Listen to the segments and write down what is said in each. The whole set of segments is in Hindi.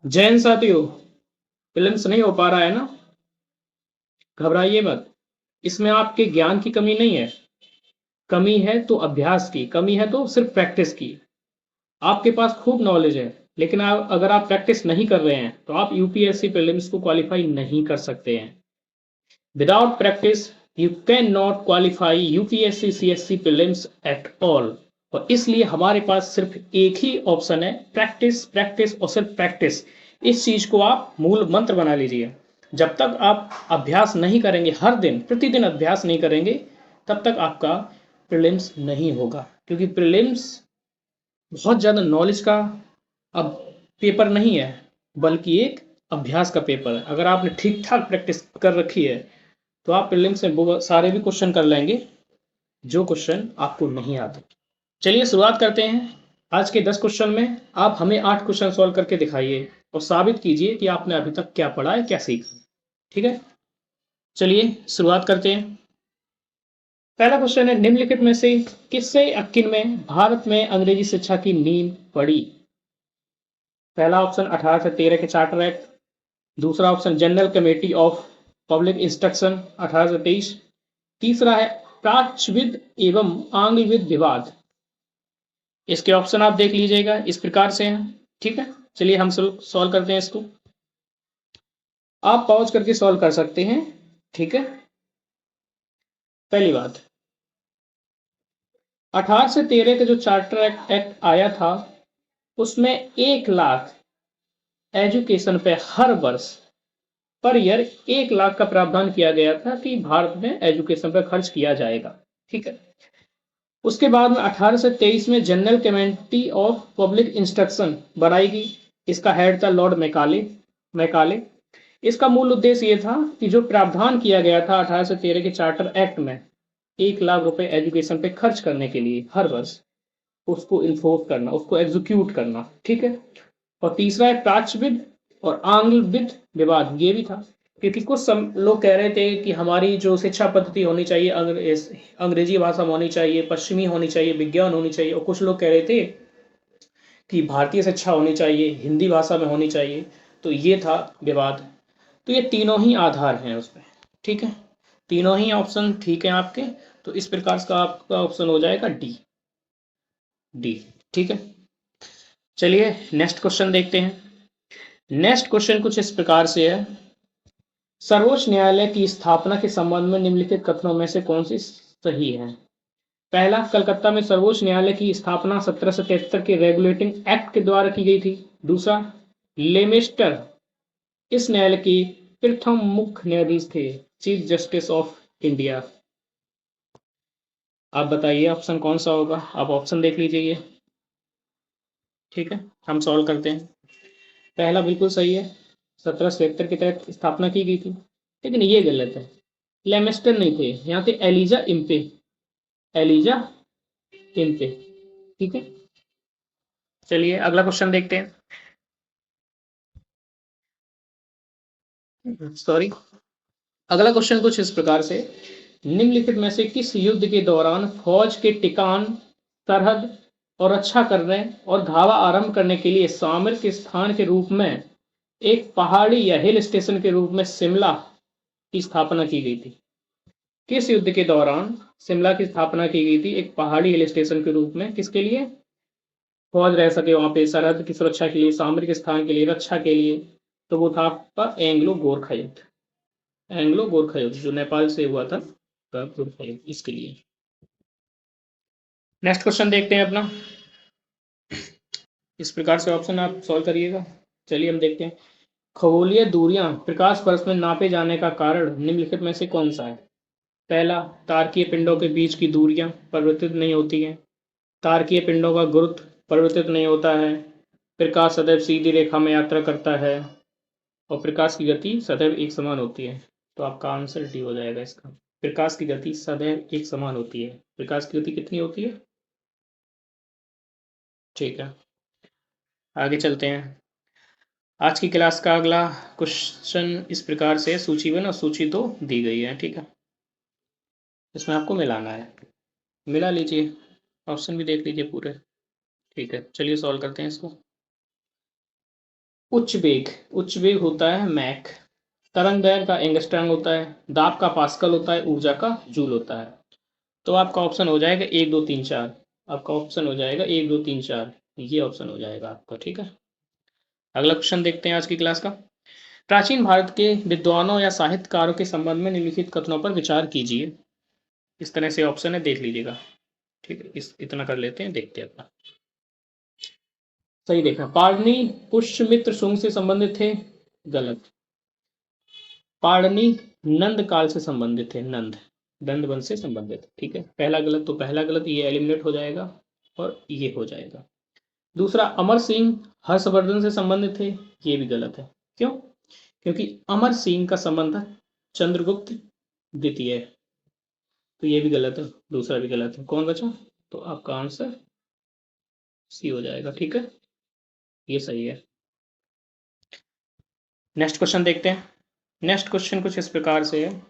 जैन साथियों, फिल्म्स नहीं हो पा रहा है ना? घबराइए मत। इसमें आपके ज्ञान की कमी नहीं है। कमी है तो अभ्यास की, कमी है तो सिर्फ प्रैक्टिस की। आपके पास खूब नॉलेज है, लेकिन अगर आप प्रैक्टिस नहीं कर रहे हैं तो आप यूपीएससी प्रीलिम्स को क्वालिफाई नहीं कर सकते हैं। Without practice you can not qualify UPSC CSC prelims at all. और इसलिए हमारे पास सिर्फ एक ही ऑप्शन है, प्रैक्टिस प्रैक्टिस और सिर्फ प्रैक्टिस। इस चीज को आप मूल मंत्र बना लीजिए। जब तक आप अभ्यास नहीं करेंगे, हर दिन प्रतिदिन अभ्यास नहीं करेंगे, तब तक आपका प्रीलिम्स नहीं होगा। क्योंकि प्रीलिम्स बहुत ज़्यादा नॉलेज का अब पेपर नहीं है, बल्कि एक अभ्यास का पेपर है। अगर आपने ठीक ठाक प्रैक्टिस कर रखी है तो आप प्रीलिम्स में बहुत सारे भी क्वेश्चन कर लेंगे जो क्वेश्चन आपको नहीं आते। चलिए शुरुआत करते हैं। आज के 10 क्वेश्चन में आप हमें 8 क्वेश्चन सॉल्व करके दिखाइए और साबित कीजिए कि आपने अभी तक क्या पढ़ा है, क्या सीखा है। ठीक है, चलिए शुरुआत करते हैं। पहला क्वेश्चन है, निम्नलिखित में से किससे या किन में भारत में अंग्रेजी शिक्षा की नींव पड़ी? पहला ऑप्शन 1813 के चार्टर एक्ट। दूसरा option general committee of public instruction 1823। तीसरा है प्राच्यविद एवं आंग्लविद विवाद। इसके ऑप्शन आप देख लीजिएगा, इस प्रकार से हैं। ठीक है, चलिए हम सॉल्व करते हैं इसको। आप पॉज करके सॉल्व कर सकते हैं। ठीक है, पहली बात, 1813 का जो चार्टर एक्ट आया था, उसमें 1 लाख एजुकेशन पे हर वर्ष पर ईयर 1 लाख का प्रावधान किया गया था कि भारत में एजुकेशन पर खर्च किया जाएगा। ठीक है, उसके बाद में 1823 में general committee of public instruction बनाई गई। इसका हेड था लॉर्ड मैकाले मैकाले इसका मूल उद्देश्य ये था कि जो प्रावधान किया गया था 1813 के चार्टर एक्ट में, 1 लाख रुपए एजुकेशन पे खर्च करने के लिए हर वर्ष, उसको इन्फोर्स करना, उसको एग्जीक्यूट करना। ठीक है, और तीसरा है प्राच्यविद और आंग्लविद विवाद, ये भी था। क्योंकि कुछ लोग कह रहे थे कि हमारी जो शिक्षा पद्धति होनी चाहिए अंग्रेजी भाषा में होनी चाहिए, पश्चिमी होनी चाहिए, विज्ञान होनी चाहिए। और कुछ लोग कह रहे थे कि भारतीय शिक्षा होनी चाहिए, हिंदी भाषा में होनी चाहिए। तो ये था विवाद। तो ये तीनों ही आधार हैं उसमें। ठीक है, तीनों ही ऑप्शन ठीक है आपके। तो इस प्रकार का आपका ऑप्शन हो जाएगा डी। डी, ठीक है। चलिए नेक्स्ट क्वेश्चन देखते हैं। नेक्स्ट क्वेश्चन कुछ इस प्रकार से है, सर्वोच्च न्यायालय की स्थापना के संबंध में निम्नलिखित कथनों में से कौन सी सही है? पहला, कलकत्ता में सर्वोच्च न्यायालय की स्थापना 1773 के रेगुलेटिंग एक्ट के द्वारा की गई थी। दूसरा, लेमेस्टर इस न्यायालय के प्रथम मुख्य न्यायाधीश थे, चीफ जस्टिस ऑफ इंडिया। आप बताइए ऑप्शन कौन सा होगा, आप ऑप्शन देख लीजिए। ठीक है, हम सॉल्व करते हैं। पहला बिल्कुल सही है, 1773 के तहत स्थापना की गई थी। लेकिन ये गलत है, लेमेस्टर नहीं थे, यहाँ थे एलिजा इम्पे। Elijah Impey. ठीक है, चलिए अगला क्वेश्चन देखते हैं। सॉरी, अगला क्वेश्चन कुछ इस प्रकार से, निम्नलिखित में से किस युद्ध के दौरान फौज के टिकान, सरहद और रक्षा करने और धावा आरंभ करने के लिए सामरिक के स्थान के रूप में एक पहाड़ी या हिल स्टेशन के रूप में शिमला की स्थापना की गई थी? किस युद्ध के दौरान शिमला की स्थापना की गई थी एक पहाड़ी हिल स्टेशन के रूप में? किसके लिए? फौज रह सके वहां पे, सरहद की सुरक्षा के लिए, सामरिक स्थान के लिए, रक्षा के लिए। तो वो था आपका एंग्लो गोरखा युद्ध। एंग्लो गोरखा युद्ध जो नेपाल से हुआ था, गोरखा युद्ध, इसके लिए। नेक्स्ट क्वेश्चन देखते हैं अपना। इस प्रकार से ऑप्शन आप सॉल्व करिएगा। चलिए हम देखते हैं। खगोलीय दूरियां प्रकाश वर्ष में नापे जाने का कारण निम्नलिखित में से कौन सा है? पहला, तारकीय पिंडों के बीच की दूरियां परिवर्तित नहीं होती हैं। तारकीय पिंडों का गुरुत्व परिवर्तित नहीं होता है। प्रकाश सदैव सीधी रेखा में यात्रा करता है और प्रकाश की गति सदैव एक समान होती है। तो आपका आंसर डी हो जाएगा इसका। प्रकाश की गति सदैव एक समान होती है। प्रकाश की गति कितनी होती है? ठीक है, आगे चलते हैं। आज की क्लास का अगला क्वेश्चन इस प्रकार से, सूची 1 और सूची 2 दी गई है। ठीक है, इसमें आपको मिलाना है, मिला लीजिए, ऑप्शन भी देख लीजिए पूरे। ठीक है, चलिए सॉल्व करते हैं इसको। उच्च वेग होता है मैक, तरंग दैर्घ्य का एंगस्ट्रॉम होता है, दाब का पास्कल होता है, ऊर्जा का जूल होता है। तो आपका ऑप्शन हो जाएगा 1 2 3 4। आपका ऑप्शन हो जाएगा 1 2 3 4, ये ऑप्शन हो जाएगा आपका। ठीक है, अगला क्वेश्चन देखते हैं आज की क्लास का। प्राचीन भारत के विद्वानों या साहित्यकारों के संबंध में निम्नलिखित कथनों पर विचार कीजिए। इस तरह से ऑप्शन है, देख लीजिएगा। ठीक है, इस इतना कर लेते हैं, देखते हैं अपना। सही देखा, पाणिनि पुष्यमित्र शुंग से संबंधित थे, गलत। पाणिनि नंद काल से संबंधित थे, दंड वंश से संबंधित। ठीक है, पहला गलत तो पहला गलत, ये एलिमिनेट हो जाएगा और ये हो जाएगा। दूसरा, अमर सिंह हर्षवर्धन से संबंधित थे, ये भी गलत है। क्यों? क्योंकि अमर सिंह का संबंध चंद्रगुप्त द्वितीय, तो ये भी गलत है, दूसरा भी गलत है। कौन बचा? तो आपका आंसर सी हो जाएगा। ठीक है, ये सही है। नेक्स्ट क्वेश्चन देखते हैं। नेक्स्ट क्वेश्चन कुछ इस प्रकार से है,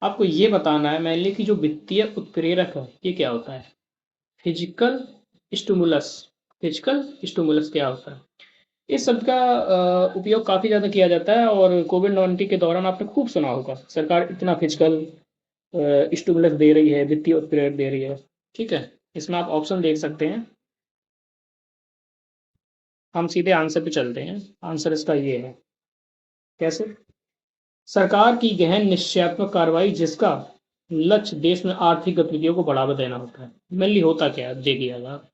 आपको ये बताना है मैनली कि जो वित्तीय उत्प्रेरक है ये क्या होता है। फिजिकल स्टिमुलस, फिजिकल स्टिमुलस क्या होता है? इस शब्द का उपयोग काफ़ी ज़्यादा किया जाता है और कोविड-19 के दौरान आपने खूब सुना होगा, सरकार इतना फिजिकल स्टिमुलस दे रही है, वित्तीय उत्प्रेरक दे रही है। ठीक है, इसमें आप ऑप्शन देख सकते हैं। हम सीधे आंसर पे चलते हैं। आंसर इसका ये है। कैसे? सरकार की गहन निश्चयात्मक कार्रवाई जिसका लक्ष्य देश में आर्थिक गतिविधियों को बढ़ावा देना होता है। मेनली होता क्या है, देखिएगा।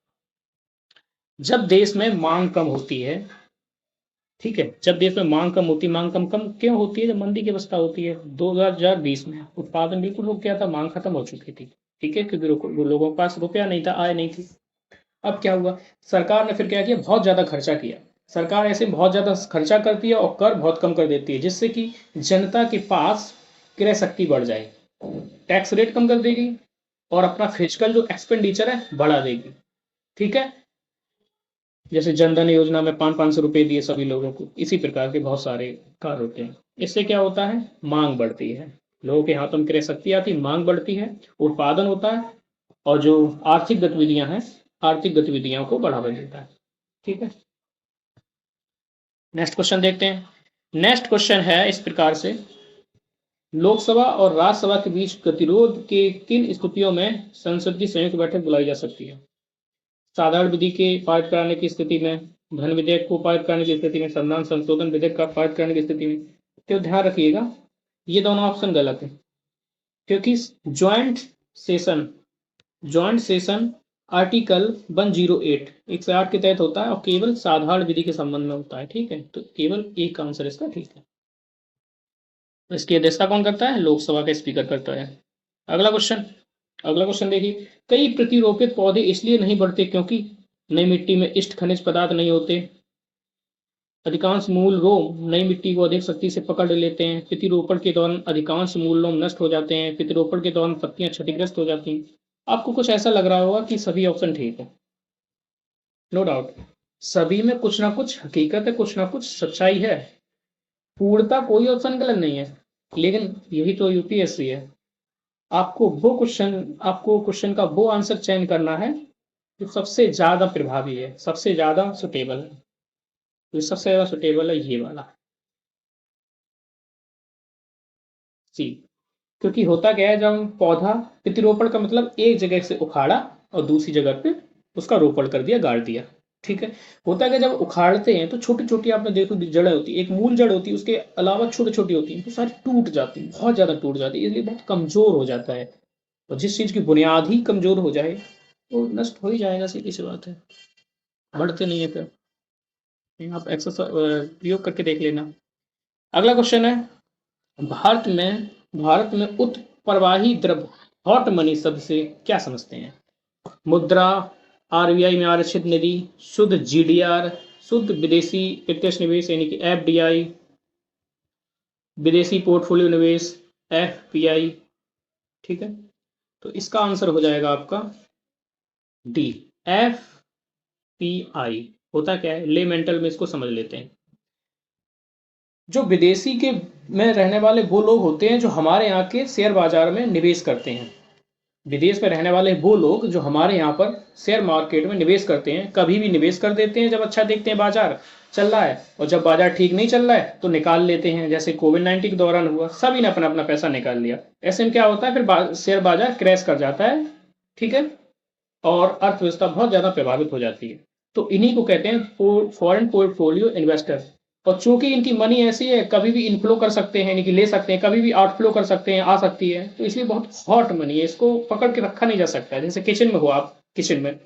जब देश में मांग कम होती है, ठीक है, जब देश में मांग कम होती है, मांग कम क्यों होती है? जब मंदी की अवस्था होती है। 2020 में उत्पादन बिल्कुल रुक गया था, मांग खत्म हो चुकी थी। ठीक है, क्योंकि लोगों के पास रुपया नहीं था, आय नहीं थी। अब क्या हुआ? सरकार ने फिर क्या किया? बहुत ज़्यादा खर्चा किया। सरकार ऐसे बहुत ज़्यादा खर्चा करती है और कर बहुत कम कर देती है, जिससे कि जनता के पास क्रय शक्ति बढ़ जाए। टैक्स रेट कम कर देगी और अपना फिजिकल जो एक्सपेंडिचर है बढ़ा देगी। ठीक है, जैसे जनधन योजना में 500 रुपए दिए सभी लोगों को, इसी प्रकार के बहुत सारे कार्य होते हैं। इससे क्या होता है? मांग बढ़ती है, लोगों के हाथों में क्रय शक्ति आती, मांग बढ़ती है, उत्पादन होता है और जो आर्थिक गतिविधियां हैं, आर्थिक गतिविधियों को बढ़ावा देता है। ठीक है, नेक्स्ट क्वेश्चन देखते हैं। नेक्स्ट क्वेश्चन है इस प्रकार से, लोकसभा और राज्यसभा के बीच गतिरोध के किन स्थितियों में संसद की संयुक्त बैठक बुलाई जा सकती है? साधारण विधि के पारित कराने की स्थिति में, धन विधेयक को पारित करने की स्थिति में, संविधान संशोधन विधेयक का पारित करने की स्थिति में। तो ध्यान रखिएगा, ये दोनों ऑप्शन गलत है, क्योंकि ज्वाइंट सेशन आर्टिकल 108 108 के तहत होता है और केवल साधारण विधि के संबंध में होता है। ठीक है, तो केवल एक आंसर इसका ठीक है। इसकी अध्यक्षता कौन करता है? लोकसभा का स्पीकर करता है। अगला क्वेश्चन देखिए, कई प्रतिरोपित पौधे इसलिए नहीं बढ़ते क्योंकि नई मिट्टी में इष्ट खनिज पदार्थ नहीं होते। अधिकांश मूल रोम नई मिट्टी को अधिक शक्ति से पकड़ लेते हैं। प्रतिरोपण के दौरान अधिकांश मूल रोम नष्ट हो जाते हैं। प्रतिरोपण के दौरान पत्तियां क्षतिग्रस्त हो जाती हैं। आपको कुछ ऐसा लग रहा होगा कि सभी ऑप्शन ठीक है, नो डाउट, सभी में कुछ ना कुछ हकीकत है, कुछ ना कुछ सच्चाई है। पूर्णता कोई ऑप्शन गलत नहीं है, लेकिन यही तो यूपीएससी है। आपको क्वेश्चन का वो आंसर चयन करना है जो सबसे ज्यादा प्रभावी है, सबसे ज्यादा सुटेबल है। तो सबसे ज्यादा सुटेबल है ये वाला सी। क्योंकि होता क्या है, जब हम पौधा, प्रतिरोपण का मतलब एक जगह से उखाड़ा और दूसरी जगह पे उसका रोपण कर दिया, गाड़ दिया। ठीक है, होता है कि जब उखाड़ते हैं तो छोटी छोटी, आपने देखो जड़ें होती है, एक मूल जड़ होती है, उसके अलावा छोटी छोटी होती है, तो सारी टूट जाती है, बहुत ज्यादा टूट जाती है, इसलिए बहुत कमजोर हो जाता है। और जिस चीज की बुनियाद ही कमजोर हो जाए तो नष्ट हो ही जाएगा, सीधी सी बात है, बढ़ते नहीं है फिर। आप एक्सरसाइज प्रयोग करके देख लेना। अगला क्वेश्चन है, भारत में उत्प्रवाही द्रव्य, हॉट मनी शब्द से क्या समझते हैं? मुद्रा, आरबीआई में आरक्षित निधि, शुद्ध जीडीआर, शुद्ध विदेशी प्रत्यक्ष निवेश यानी कि एफडीआई, विदेशी पोर्टफोलियो निवेश एफपीआई। ठीक है, तो इसका आंसर हो जाएगा आपका डी, एफपीआई। होता क्या है, ले मेंटल में इसको समझ लेते हैं। जो विदेशी के में रहने वाले वो लोग होते हैं जो हमारे यहाँ के शेयर बाजार में निवेश करते हैं। विदेश में रहने वाले वो लोग जो हमारे यहाँ पर शेयर मार्केट में निवेश करते हैं, कभी भी निवेश कर देते हैं जब अच्छा देखते हैं बाजार, चल रहा है, और जब बाजार ठीक नहीं चल रहा है तो निकाल लेते हैं, जैसे कोविड-19 के दौरान हुआ, सभी ने अपना अपना पैसा निकाल लिया। ऐसे में क्या होता है, फिर शेयर बाजार क्रैश कर जाता है, ठीक है, और अर्थव्यवस्था बहुत ज़्यादा प्रभावित हो जाती है। तो इन्हीं को कहते हैं फॉरेन पोर्टफोलियो इन्वेस्टर। और चूंकि इनकी मनी ऐसी है, कभी भी इनफ्लो कर सकते हैं, यानी कि ले सकते हैं, कभी भी आउटफ्लो कर सकते हैं, आ सकती है, तो इसलिए बहुत हॉट मनी है, इसको पकड़ के रखा नहीं जा सकता है। जैसे किचन में हो आप, किचन में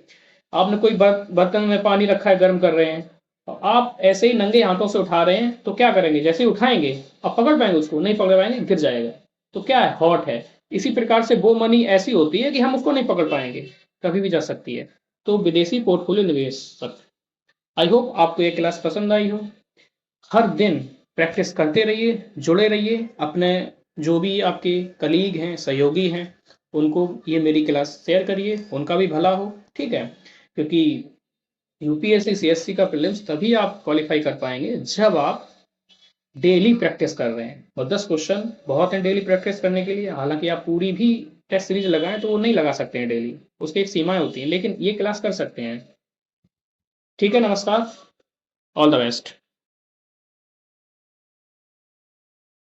आपने कोई बर्तन में पानी रखा है, गर्म कर रहे हैं, और आप ऐसे ही नंगे हाथों से उठा रहे हैं, तो क्या करेंगे, जैसे ही उठाएंगे आप पकड़ पाएंगे उसको, नहीं पकड़ पाएंगे, गिर जाएगा। तो क्या है, हॉट है। इसी प्रकार से वो मनी ऐसी होती है कि हम उसको नहीं पकड़ पाएंगे, कभी भी जा सकती है। तो विदेशी पोर्टफोलियो निवेशक, आई होप आपको ये क्लास पसंद आई हो। हर दिन प्रैक्टिस करते रहिए, जुड़े रहिए, अपने जो भी आपके कलीग हैं, सहयोगी हैं, उनको ये मेरी क्लास शेयर करिए, उनका भी भला हो, ठीक है। क्योंकि यूपीएससी सीएससी का प्रीलिम्स तभी आप क्वालिफाई कर पाएंगे जब आप डेली प्रैक्टिस कर रहे हैं। और 10 क्वेश्चन बहुत हैं डेली प्रैक्टिस करने के लिए, हालांकि आप पूरी भी टेस्ट सीरीज लगाएं तो वो नहीं लगा सकते हैं डेली, उसकी एक सीमाएं होती हैं, लेकिन ये क्लास कर सकते हैं। ठीक है, नमस्कार, ऑल द बेस्ट।